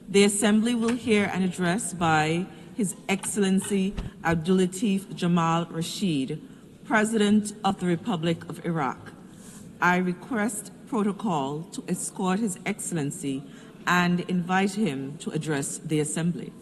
The Assembly will hear an address by His Excellency Abdullatif Jamal Rashid, President of the Republic of Iraq. I request protocol to escort His Excellency and invite him to address the Assembly.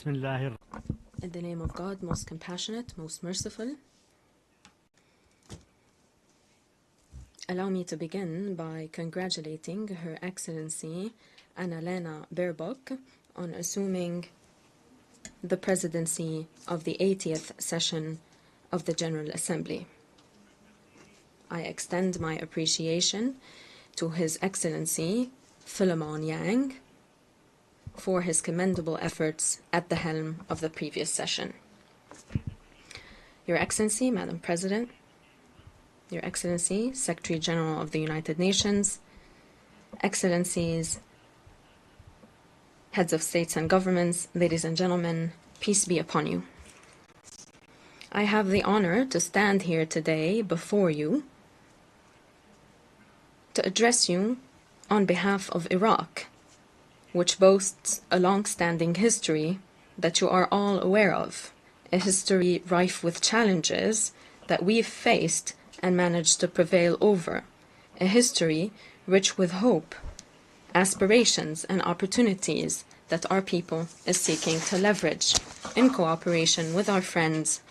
In the name of God, most compassionate, most merciful. Allow me to begin by congratulating Her Excellency Annalena Baerbock on assuming the presidency of the 80th session of the General Assembly. I extend my appreciation to His Excellency Philemon Yang for his commendable efforts at the helm of the previous session. Your Excellency, Madam President, Your Excellency, Secretary General of the United Nations, Excellencies, Heads of States and Governments, ladies and gentlemen, peace be upon you. I have the honor to stand here today before you to address you on behalf of Iraq, which boasts a long-standing history that you are all aware of, a history rife with challenges that we've faced and managed to prevail over, a history rich with hope, aspirations, and opportunities that our people is seeking to leverage in cooperation with our friends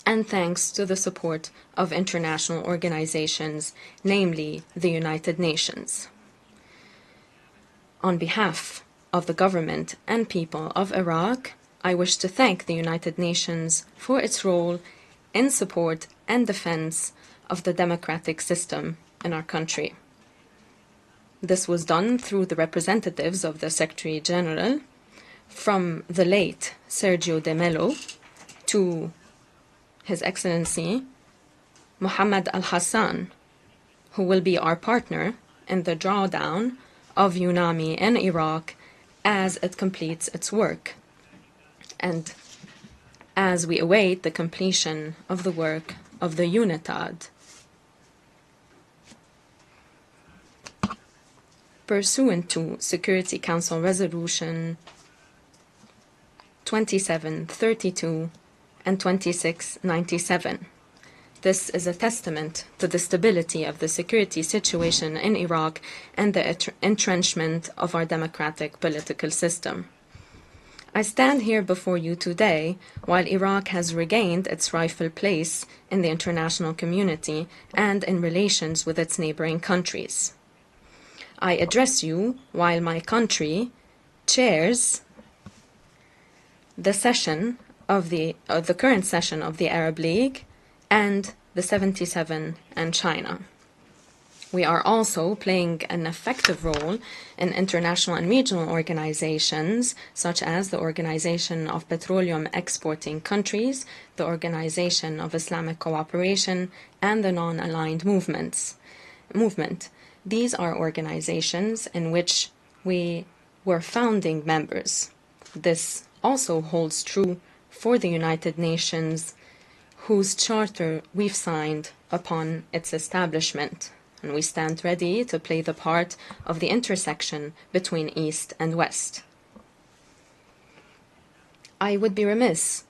and thanks to the support of international organizations, namely the United Nations. On behalf of the government and people of Iraq, I wish to thank the United Nations for its role in support and defense of the democratic system in our country. This was done through the representatives of the Secretary General, from the late Sergio de Mello to His Excellency Mohammed Al-Hassan, who will be our partner in the drawdown of UNAMI in Iraq as it completes its work, and as we await the completion of the work of the UNITAD. Pursuant to Security Council Resolution 2732 and 2697, this is a testament to the stability of the security situation in Iraq and the entrenchment of our democratic political system. I stand here before you today while Iraq has regained its rightful place in the international community and in relations with its neighboring countries. I address you while my country chairs the session of the current session of the Arab League and the 77 and China. We are also playing an effective role in international and regional organizations such as the Organization of Petroleum Exporting Countries, the Organization of Islamic Cooperation, and the Non-Aligned Movement. These are organizations in which we were founding members. This also holds true for the United Nations, whose charter we've signed upon its establishment, and we stand ready to play the part of the intersection between East and West. I would be remiss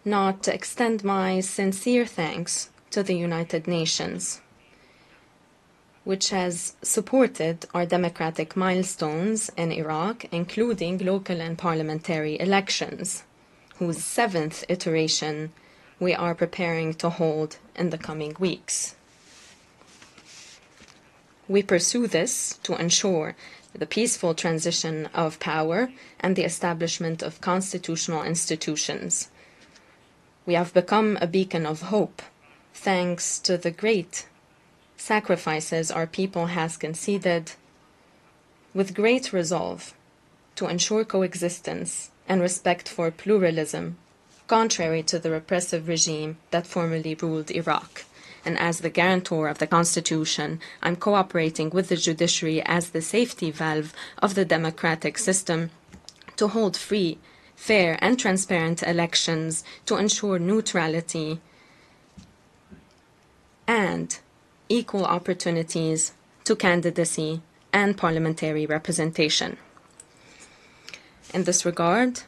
not to extend my sincere thanks to the United Nations, which has supported our democratic milestones in Iraq, including local and parliamentary elections, whose 7th iteration we are preparing to hold in the coming weeks. We pursue this to ensure the peaceful transition of power and the establishment of constitutional institutions. We have become a beacon of hope thanks to the great sacrifices our people has conceded with great resolve to ensure coexistence and respect for pluralism, contrary to the repressive regime that formerly ruled Iraq. And as the guarantor of the Constitution, I'm cooperating with the judiciary as the safety valve of the democratic system to hold free, fair, and transparent elections to ensure neutrality and equal opportunities to candidacy and parliamentary representation. In this regard,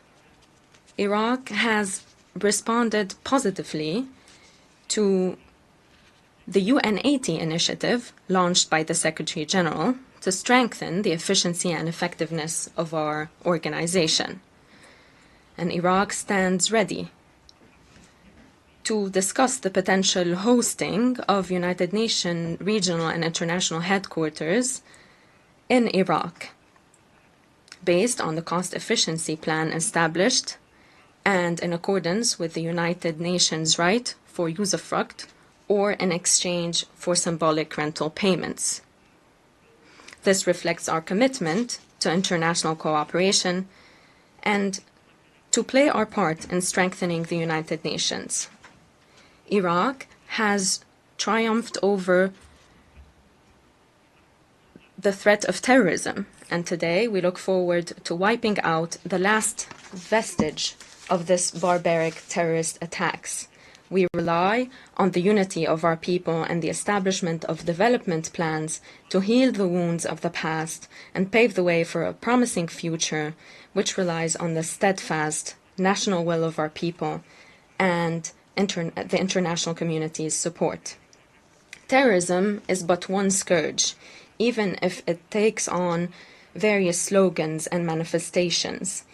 Iraq has responded positively to the UNGA initiative launched by the Secretary General to strengthen the efficiency and effectiveness of our organization. And Iraq stands ready to discuss the potential hosting of United Nations regional and international headquarters in Iraq, based on the cost efficiency plan established and in accordance with the United Nations right for usufruct or in exchange for symbolic rental payments. This reflects our commitment to international cooperation and to play our part in strengthening the United Nations. Iraq has triumphed over the threat of terrorism, and today we look forward to wiping out the last vestige of this barbaric terrorist attacks. We rely on the unity of our people and the establishment of development plans to heal the wounds of the past and pave the way for a promising future, which relies on the steadfast national will of our people and the international community's support. Terrorism is but one scourge, even if it takes on various slogans and manifestations.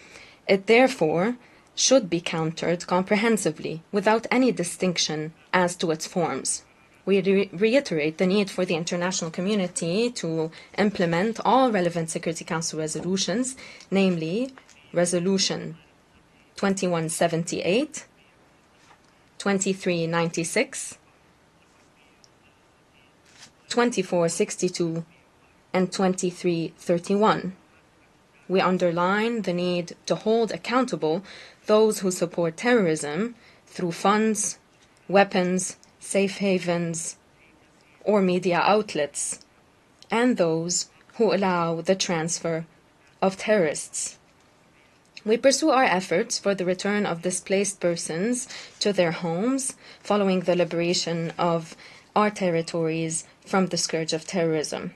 It therefore should be countered comprehensively without any distinction as to its forms. We reiterate the need for the international community to implement all relevant Security Council resolutions, namely Resolution 2178, 2396, 2462, and 2331. We underline the need to hold accountable those who support terrorism through funds, weapons, safe havens, or media outlets, and those who allow the transfer of terrorists. We pursue our efforts for the return of displaced persons to their homes following the liberation of our territories from the scourge of terrorism.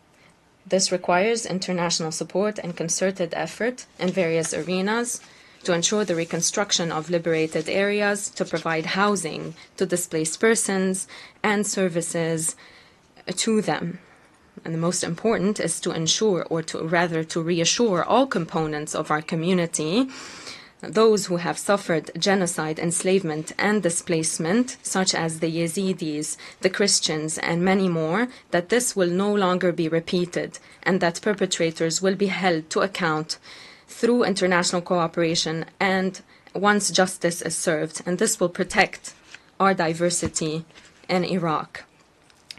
This requires international support and concerted effort in various arenas to ensure the reconstruction of liberated areas, to provide housing to displaced persons and services to them. And the most important is to ensure, or to reassure all components of our community, those who have suffered genocide, enslavement, and displacement, such as the Yazidis, the Christians, and many more, that this will no longer be repeated, and that perpetrators will be held to account through international cooperation and once justice is served. And this will protect our diversity in Iraq,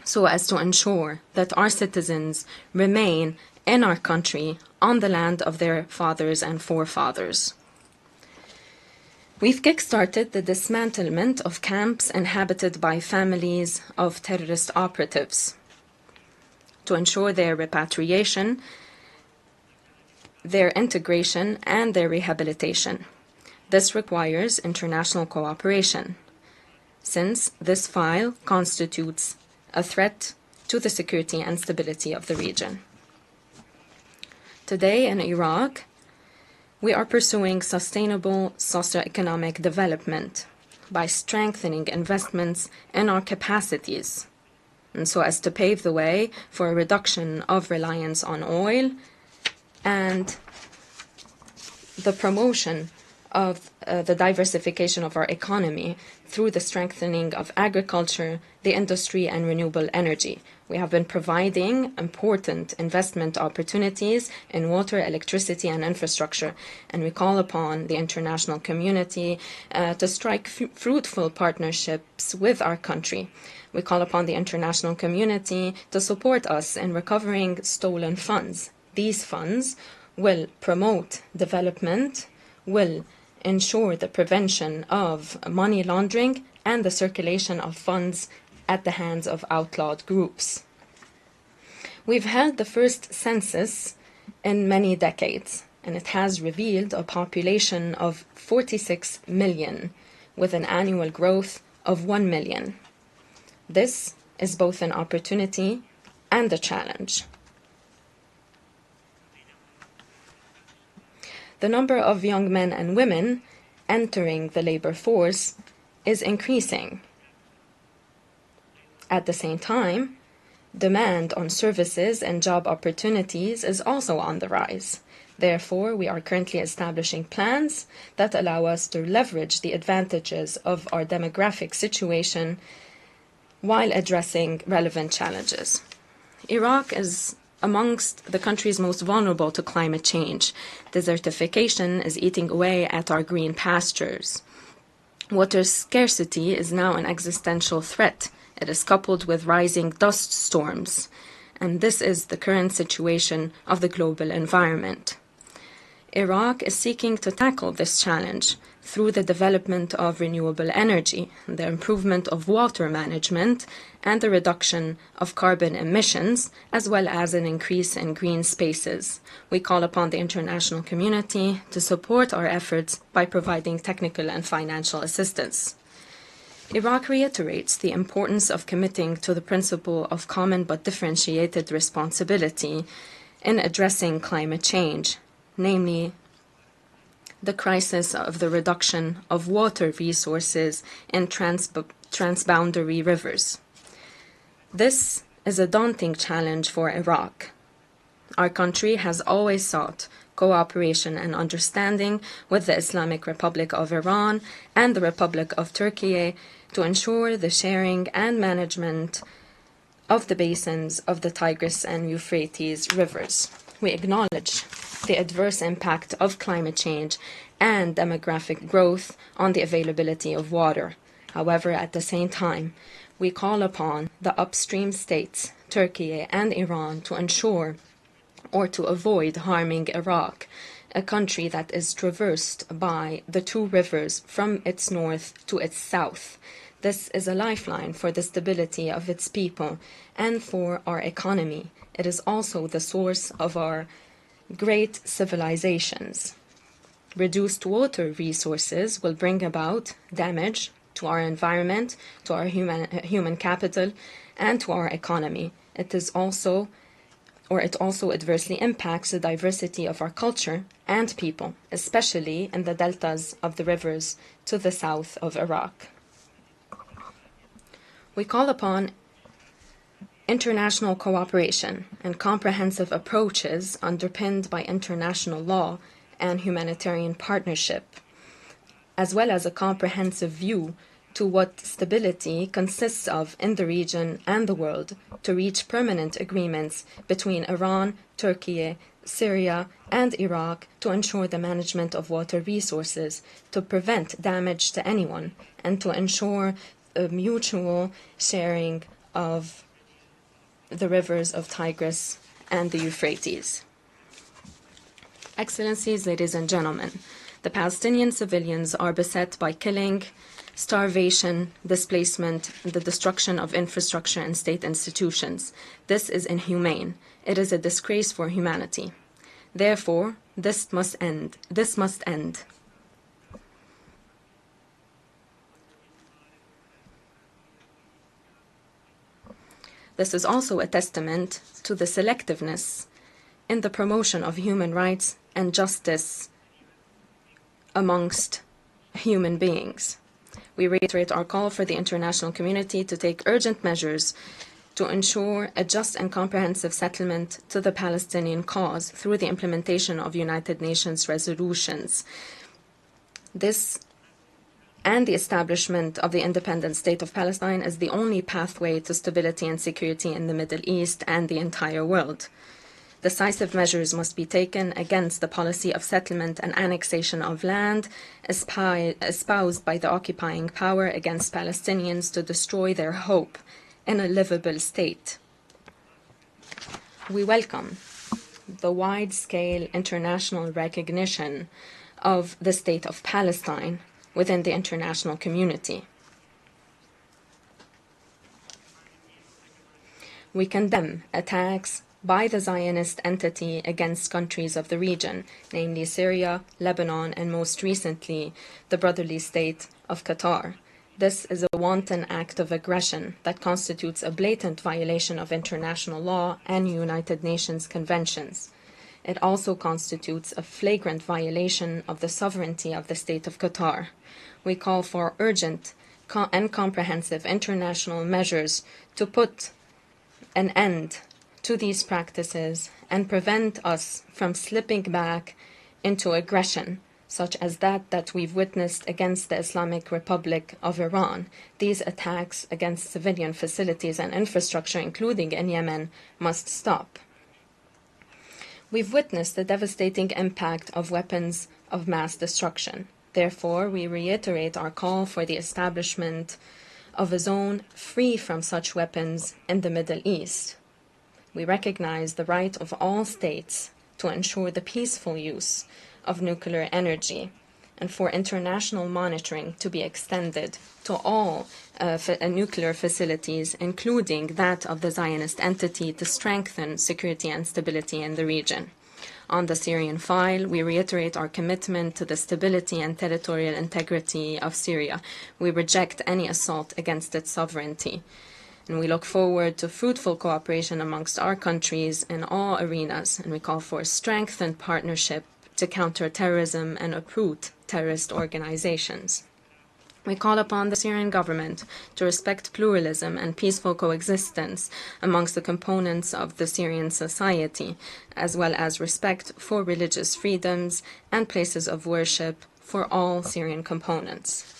so as to ensure that our citizens remain in our country on the land of their fathers and forefathers. We've kickstarted the dismantlement of camps inhabited by families of terrorist operatives to ensure their repatriation, their integration, and their rehabilitation. This requires international cooperation, since this file constitutes a threat to the security and stability of the region. Today in Iraq, we are pursuing sustainable socioeconomic development by strengthening investments in our capacities, and so as to pave the way for a reduction of reliance on oil and the promotion of the diversification of our economy through the strengthening of agriculture, the industry, and renewable energy. We have been providing important investment opportunities in water, electricity, and infrastructure, and we call upon the international community to strike fruitful partnerships with our country. We call upon the international community to support us in recovering stolen funds. These funds will promote development, will ensure the prevention of money laundering and the circulation of funds at the hands of outlawed groups. We've held the first census in many decades, and it has revealed a population of 46 million, with an annual growth of 1 million. This is both an opportunity and a challenge. The number of young men and women entering the labor force is increasing. At the same time, demand on services and job opportunities is also on the rise. Therefore, we are currently establishing plans that allow us to leverage the advantages of our demographic situation while addressing relevant challenges. Iraq is amongst the countries most vulnerable to climate change. Desertification is eating away at our green pastures. Water scarcity is now an existential threat. It is coupled with rising dust storms, and this is the current situation of the global environment. Iraq is seeking to tackle this challenge through the development of renewable energy, the improvement of water management, and the reduction of carbon emissions, as well as an increase in green spaces. We call upon the international community to support our efforts by providing technical and financial assistance. Iraq reiterates the importance of committing to the principle of common but differentiated responsibility in addressing climate change, namely the crisis of the reduction of water resources in transboundary rivers. This is a daunting challenge for Iraq. Our country has always sought cooperation and understanding with the Islamic Republic of Iran and the Republic of Turkey to ensure the sharing and management of the basins of the Tigris and Euphrates rivers. We acknowledge the adverse impact of climate change and demographic growth on the availability of water. However, at the same time, we call upon the upstream states, Turkey and Iran, to ensure or to avoid harming Iraq, a country that is traversed by the two rivers from its north to its south. This is a lifeline for the stability of its people and for our economy. It is also the source of our great civilizations. Reduced water resources will bring about damage to our environment, to our human capital, and to our economy. It also adversely impacts the diversity of our culture and people, especially in the deltas of the rivers to the south of Iraq. We call upon international cooperation and comprehensive approaches underpinned by international law and humanitarian partnership, as well as a comprehensive view to what stability consists of in the region and the world, to reach permanent agreements between Iran, Turkey, Syria, and Iraq to ensure the management of water resources, to prevent damage to anyone, and to ensure a mutual sharing of the rivers of Tigris and the Euphrates. Excellencies, ladies and gentlemen, the Palestinian civilians are beset by killing, starvation, displacement, and the destruction of infrastructure and state institutions. This is inhumane. It is a disgrace for humanity. Therefore, this must end. This must end. This is also a testament to the selectiveness in the promotion of human rights and justice amongst human beings. We reiterate our call for the international community to take urgent measures to ensure a just and comprehensive settlement to the Palestinian cause through the implementation of United Nations resolutions. This and the establishment of the independent state of Palestine is the only pathway to stability and security in the Middle East and the entire world. Decisive measures must be taken against the policy of settlement and annexation of land espoused by the occupying power against Palestinians to destroy their hope in a livable state. We welcome the wide-scale international recognition of the state of Palestine within the international community. We condemn attacks by the Zionist entity against countries of the region, namely Syria, Lebanon, and most recently, the brotherly state of Qatar. This is a wanton act of aggression that constitutes a blatant violation of international law and United Nations conventions. It also constitutes a flagrant violation of the sovereignty of the state of Qatar. We call for urgent and comprehensive international measures to put an end to these practices and prevent us from slipping back into aggression, such as that we've witnessed against the Islamic Republic of Iran. These attacks against civilian facilities and infrastructure, including in Yemen, must stop. We've witnessed the devastating impact of weapons of mass destruction. Therefore, we reiterate our call for the establishment of a zone free from such weapons in the Middle East. We recognize the right of all states to ensure the peaceful use of nuclear energy and for international monitoring to be extended to all nuclear facilities, including that of the Zionist entity, to strengthen security and stability in the region. On the Syrian file, we reiterate our commitment to the stability and territorial integrity of Syria. We reject any assault against its sovereignty, and we look forward to fruitful cooperation amongst our countries in all arenas, and we call for a strengthened partnership to counter terrorism and uproot terrorist organizations. We call upon the Syrian government to respect pluralism and peaceful coexistence amongst the components of the Syrian society, as well as respect for religious freedoms and places of worship for all Syrian components.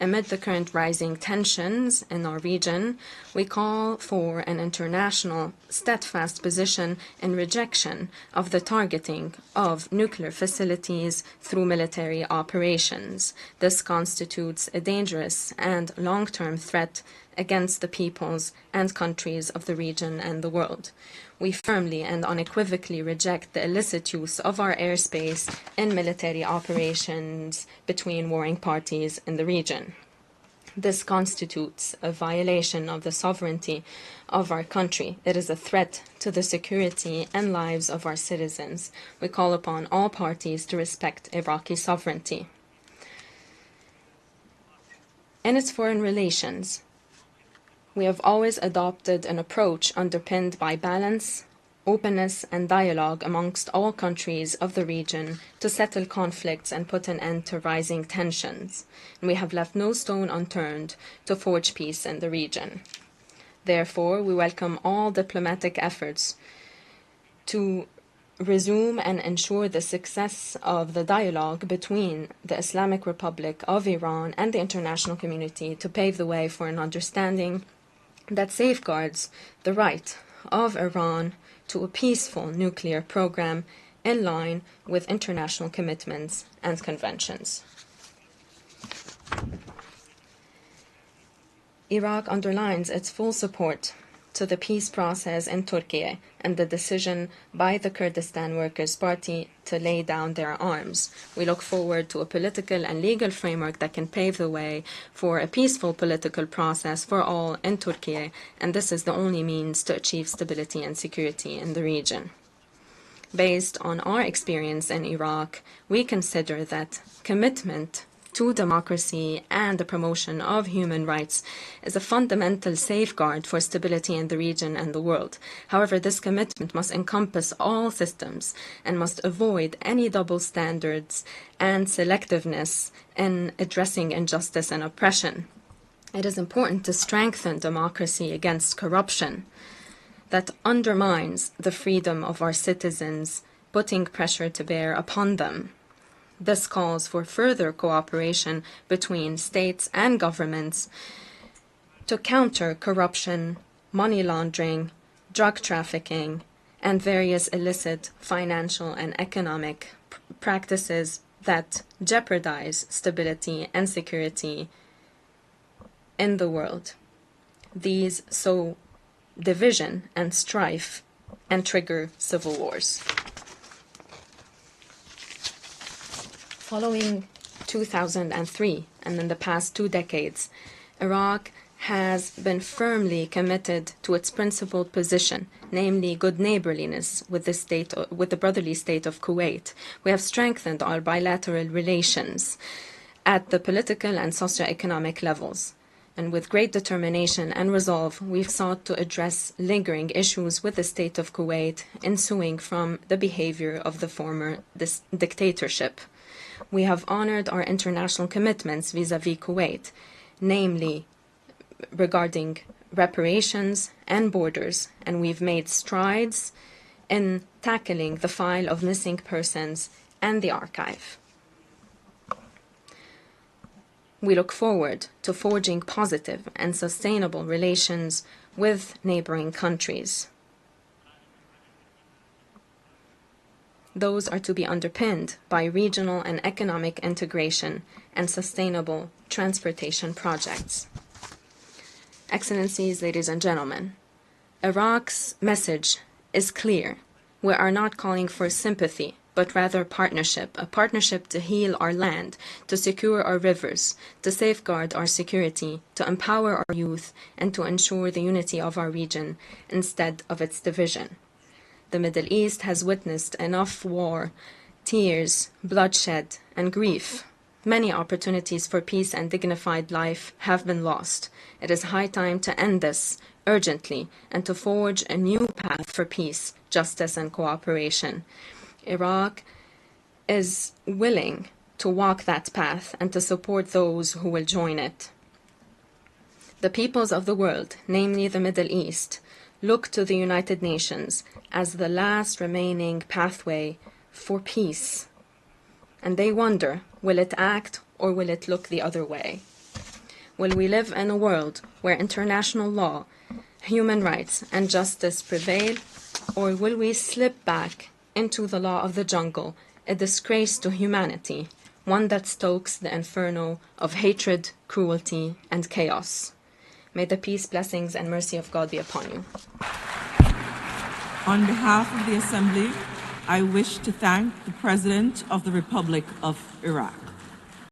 Amid the current rising tensions in our region, we call for an international steadfast position in rejection of the targeting of nuclear facilities through military operations. This constitutes a dangerous and long-term threat against the peoples and countries of the region and the world. We firmly and unequivocally reject the illicit use of our airspace in military operations between warring parties in the region. This constitutes a violation of the sovereignty of our country. It is a threat to the security and lives of our citizens. We call upon all parties to respect Iraqi sovereignty. In its foreign relations, we have always adopted an approach underpinned by balance, openness, and dialogue amongst all countries of the region to settle conflicts and put an end to rising tensions. And we have left no stone unturned to forge peace in the region. Therefore, we welcome all diplomatic efforts to resume and ensure the success of the dialogue between the Islamic Republic of Iran and the international community to pave the way for an understanding that safeguards the right of Iran to a peaceful nuclear program in line with international commitments and conventions. Iraq underlines its full support to the peace process in Turkey and the decision by the Kurdistan Workers' Party to lay down their arms. We look forward to a political and legal framework that can pave the way for a peaceful political process for all in Turkey, and this is the only means to achieve stability and security in the region. Based on our experience in Iraq, we consider that commitment to democracy and the promotion of human rights is a fundamental safeguard for stability in the region and the world. However, this commitment must encompass all systems and must avoid any double standards and selectiveness in addressing injustice and oppression. It is important to strengthen democracy against corruption that undermines the freedom of our citizens, putting pressure to bear upon them. This calls for further cooperation between states and governments to counter corruption, money laundering, drug trafficking, and various illicit financial and economic practices that jeopardize stability and security in the world. These sow division and strife and trigger civil wars. Following 2003 and in the past 2 decades, Iraq has been firmly committed to its principled position, namely good neighborliness with the brotherly state of Kuwait. We have strengthened our bilateral relations at the political and socioeconomic levels. And with great determination and resolve, we've sought to address lingering issues with the state of Kuwait ensuing from the behavior of the former dictatorship. We have honored our international commitments vis-à-vis Kuwait, namely regarding reparations and borders, and we've made strides in tackling the file of missing persons and the archive. We look forward to forging positive and sustainable relations with neighboring countries. Those are to be underpinned by regional and economic integration and sustainable transportation projects. Excellencies, ladies and gentlemen, Iraq's message is clear. We are not calling for sympathy, but rather partnership, a partnership to heal our land, to secure our rivers, to safeguard our security, to empower our youth, and to ensure the unity of our region instead of its division. The Middle East has witnessed enough war, tears, bloodshed, and grief. Many opportunities for peace and dignified life have been lost. It is high time to end this urgently and to forge a new path for peace, justice, and cooperation. Iraq is willing to walk that path and to support those who will join it. The peoples of the world, namely the Middle East, look to the United Nations as the last remaining pathway for peace. And they wonder, will it act or will it look the other way? Will we live in a world where international law, human rights, and justice prevail, or will we slip back into the law of the jungle, a disgrace to humanity, one that stokes the inferno of hatred, cruelty, and chaos? May the peace, blessings, and mercy of God be upon you. On behalf of the Assembly, I wish to thank the President of the Republic of Iraq.